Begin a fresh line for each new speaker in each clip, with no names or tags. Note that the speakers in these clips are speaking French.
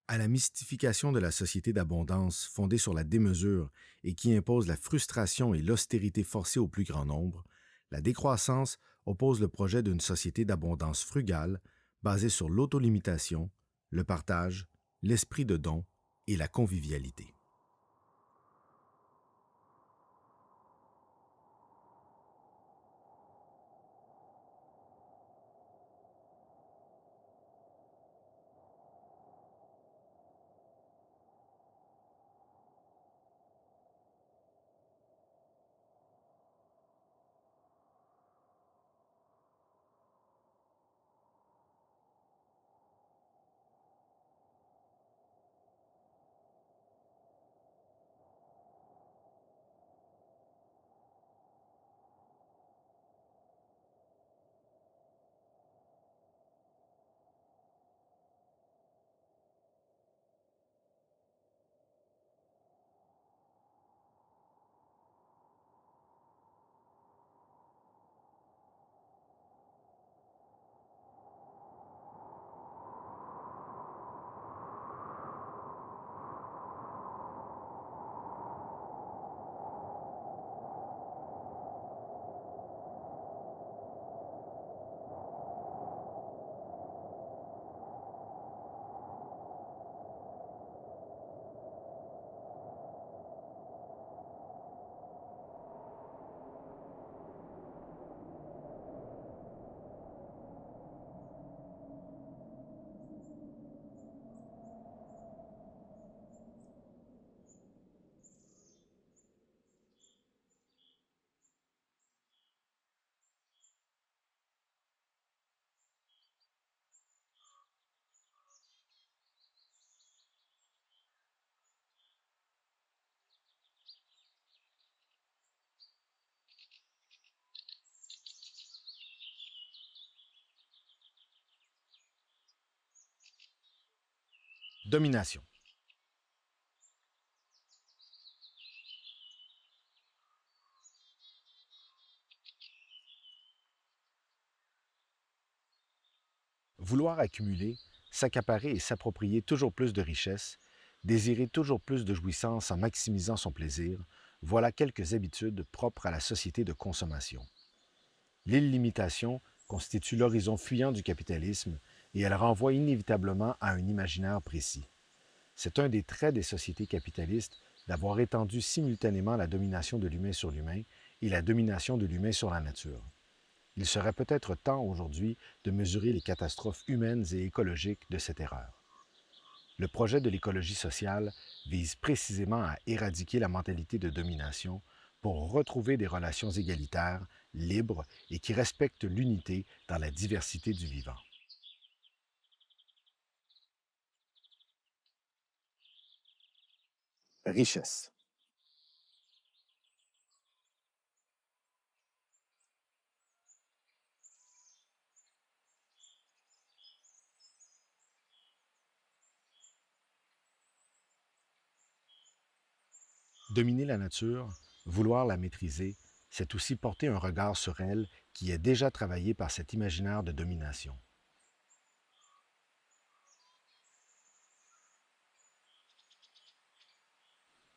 À la mystification de la société d'abondance fondée sur la démesure et qui impose la frustration et l'austérité forcée au plus grand nombre, la décroissance oppose le projet d'une société d'abondance frugale basée sur l'autolimitation, le partage, l'esprit de don et la convivialité. Domination. Vouloir accumuler, s'accaparer et s'approprier toujours plus de richesses, désirer toujours plus de jouissance en maximisant son plaisir, voilà quelques habitudes propres à la société de consommation. L'illimitation constitue l'horizon fuyant du capitalisme et elle renvoie inévitablement à un imaginaire précis. C'est un des traits des sociétés capitalistes d'avoir étendu simultanément la domination de l'humain sur l'humain et la domination de l'humain sur la nature. Il serait peut-être temps aujourd'hui de mesurer les catastrophes humaines et écologiques de cette erreur. Le projet de l'écologie sociale vise précisément à éradiquer la mentalité de domination pour retrouver des relations égalitaires, libres et qui respectent l'unité dans la diversité du vivant. Richesse. Dominer la nature, vouloir la maîtriser, c'est aussi porter un regard sur elle qui est déjà travaillé par cet imaginaire de domination.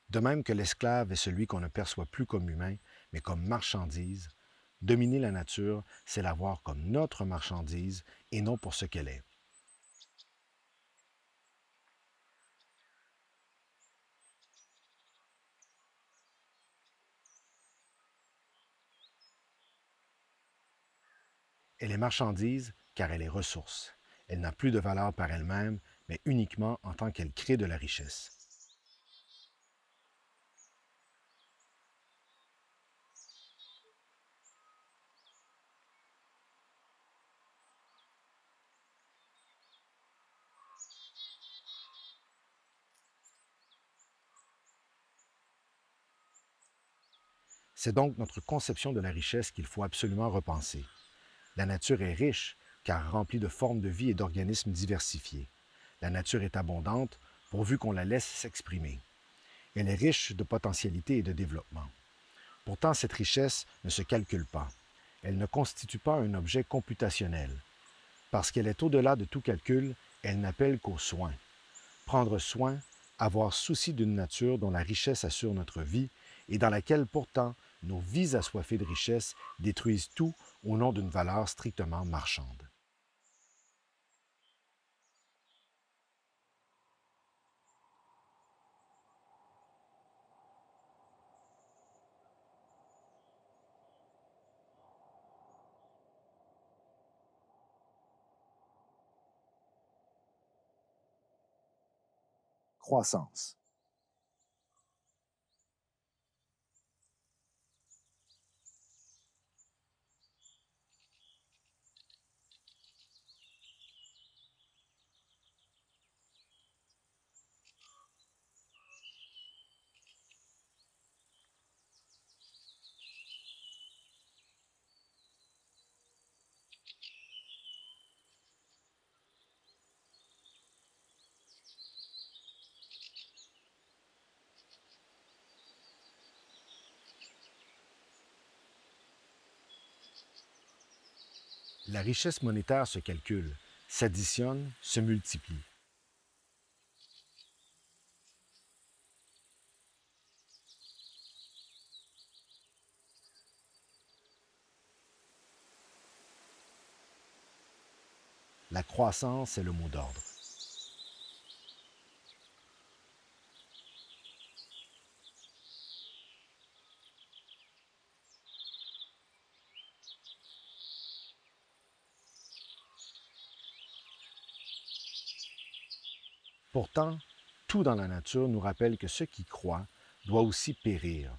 De même que l'esclave est celui qu'on ne perçoit plus comme humain, mais comme marchandise, dominer la nature, c'est la voir comme notre marchandise et non pour ce qu'elle est. Elle est marchandise car elle est ressource. Elle n'a plus de valeur par elle-même, mais uniquement en tant qu'elle crée de la richesse. C'est donc notre conception de la richesse qu'il faut absolument repenser. La nature est riche car remplie de formes de vie et d'organismes diversifiés. La nature est abondante pourvu qu'on la laisse s'exprimer. Elle est riche de potentialités et de développement. Pourtant, cette richesse ne se calcule pas. Elle ne constitue pas un objet computationnel. Parce qu'elle est au-delà de tout calcul, elle n'appelle qu'au soin. Prendre soin, avoir souci d'une nature dont la richesse assure notre vie et dans laquelle pourtant nos vies assoiffées de richesse détruisent tout au nom d'une valeur strictement marchande. Croissance. La richesse monétaire se calcule, s'additionne, se multiplie. La croissance est le mot d'ordre. Pourtant, tout dans la nature nous rappelle que ce qui croît doit aussi périr.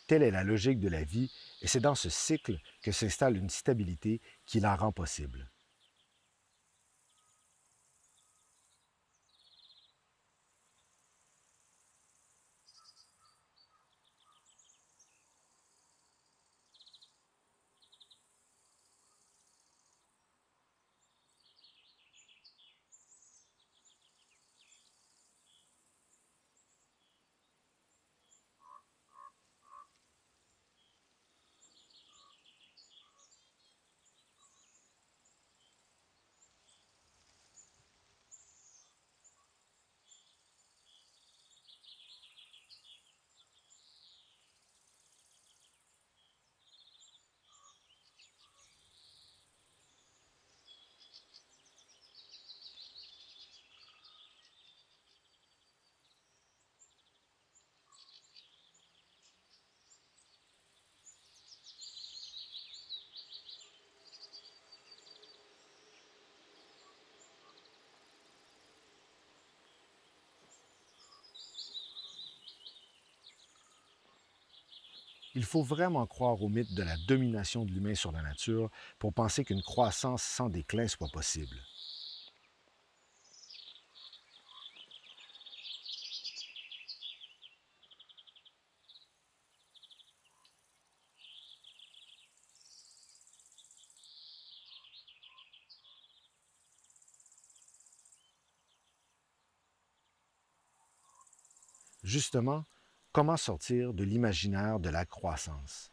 Telle est la logique de la vie et c'est dans ce cycle que s'installe une stabilité qui la rend possible. Il faut vraiment croire au mythe de la domination de l'humain sur la nature pour penser qu'une croissance sans déclin soit possible. Justement, comment sortir de l'imaginaire de la croissance?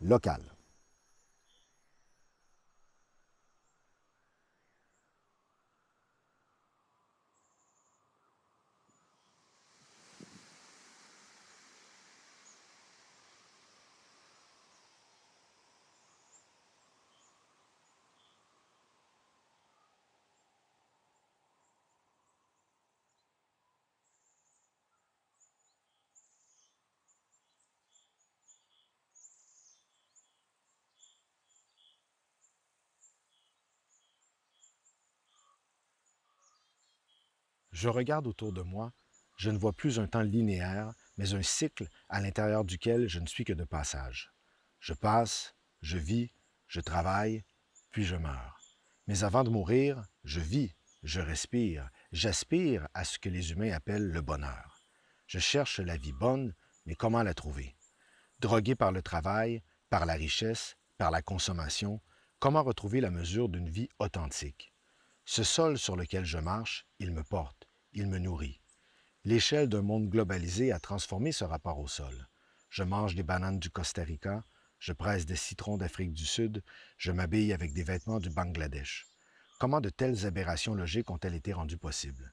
local. Je regarde autour de moi, je ne vois plus un temps linéaire, mais un cycle à l'intérieur duquel je ne suis que de passage. Je passe, je vis, je travaille, puis je meurs. Mais avant de mourir, je vis, je respire, j'aspire à ce que les humains appellent le bonheur. Je cherche la vie bonne, mais comment la trouver? Drogué par le travail, par la richesse, par la consommation, comment retrouver la mesure d'une vie authentique? Ce sol sur lequel je marche, il me porte, il me nourrit. L'échelle d'un monde globalisé a transformé ce rapport au sol. Je mange des bananes du Costa Rica, je presse des citrons d'Afrique du Sud, je m'habille avec des vêtements du Bangladesh. Comment de telles aberrations logiques ont-elles été rendues possibles?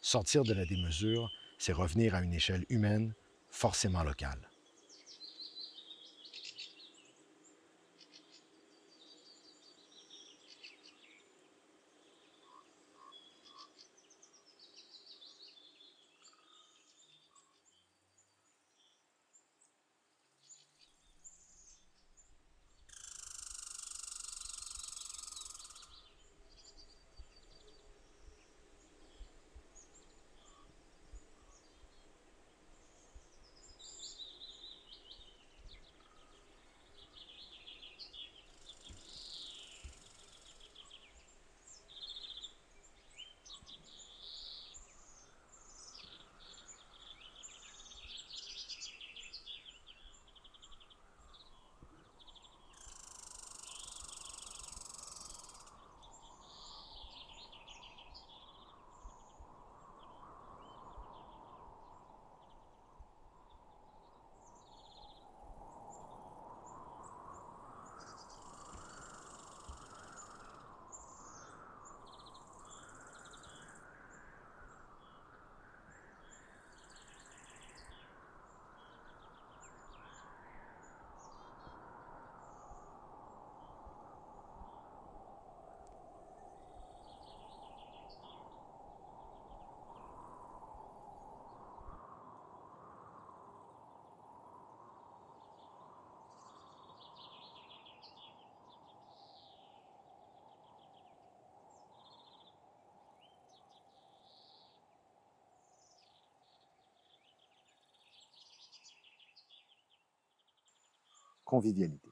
Sortir de la démesure, c'est revenir à une échelle humaine, forcément locale. Convivialité.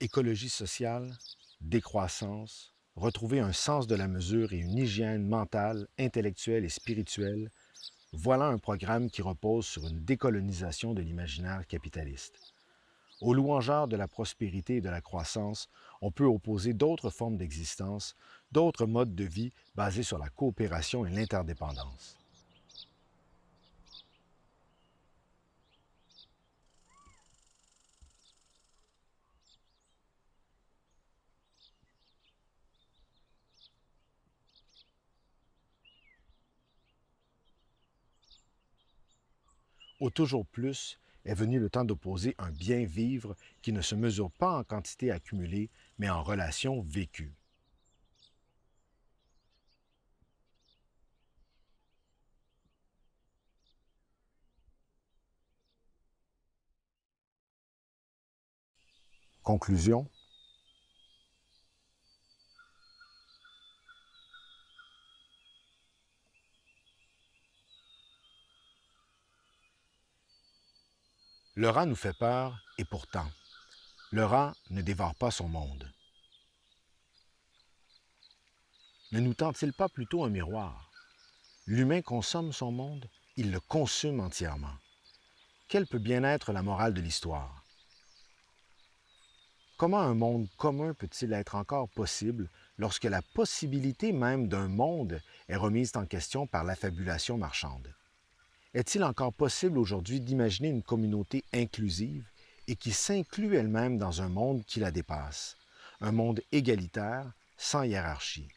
Écologie sociale, décroissance, retrouver un sens de la mesure et une hygiène mentale, intellectuelle et spirituelle, voilà un programme qui repose sur une décolonisation de l'imaginaire capitaliste. Aux louangeurs de la prospérité et de la croissance, on peut opposer d'autres formes d'existence, d'autres modes de vie basés sur la coopération et l'interdépendance. Au toujours plus est venu le temps d'opposer un bien vivre qui ne se mesure pas en quantité accumulée, mais en relations vécues. Conclusion, Le rat nous fait peur, et pourtant, le rat ne dévore pas son monde. Ne nous tend-il pas plutôt un miroir? L'humain consomme son monde, il le consume entièrement. Quelle peut bien être la morale de l'histoire? Comment un monde commun peut-il être encore possible lorsque la possibilité même d'un monde est remise en question par l'affabulation marchande? Est-il encore possible aujourd'hui d'imaginer une communauté inclusive et qui s'inclut elle-même dans un monde qui la dépasse, un monde égalitaire, sans hiérarchie?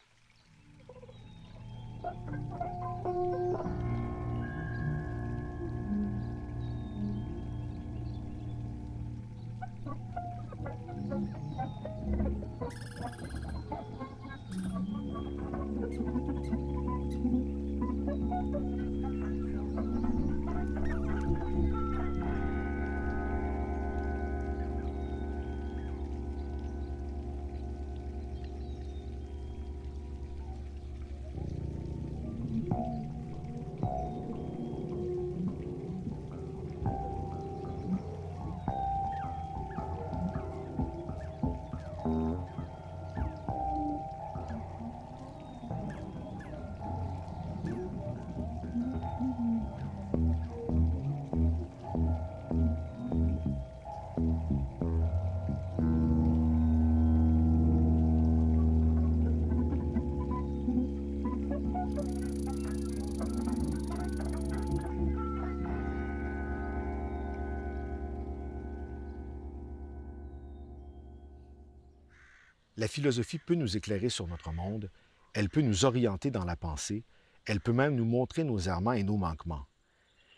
La philosophie peut nous éclairer sur notre monde, elle peut nous orienter dans la pensée, elle peut même nous montrer nos errements et nos manquements.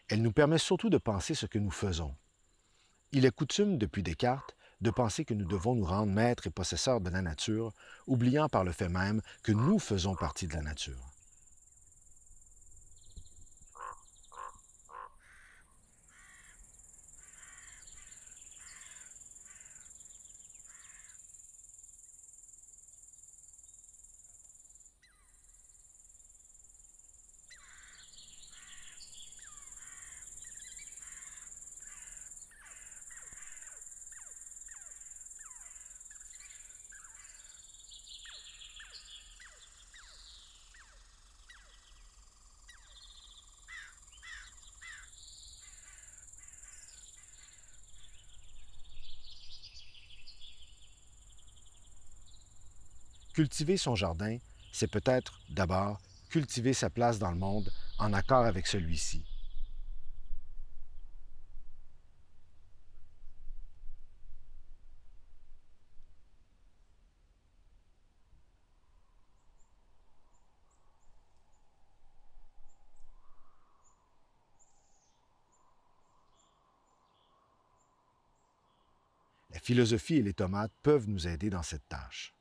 Elle nous permet surtout de penser ce que nous faisons. Il est coutume, depuis Descartes, de penser que nous devons nous rendre maîtres et possesseurs de la nature, oubliant par le fait même que nous faisons partie de la nature. Cultiver son jardin, c'est peut-être d'abord cultiver sa place dans le monde en accord avec celui-ci. La philosophie et les tomates peuvent nous aider dans cette tâche.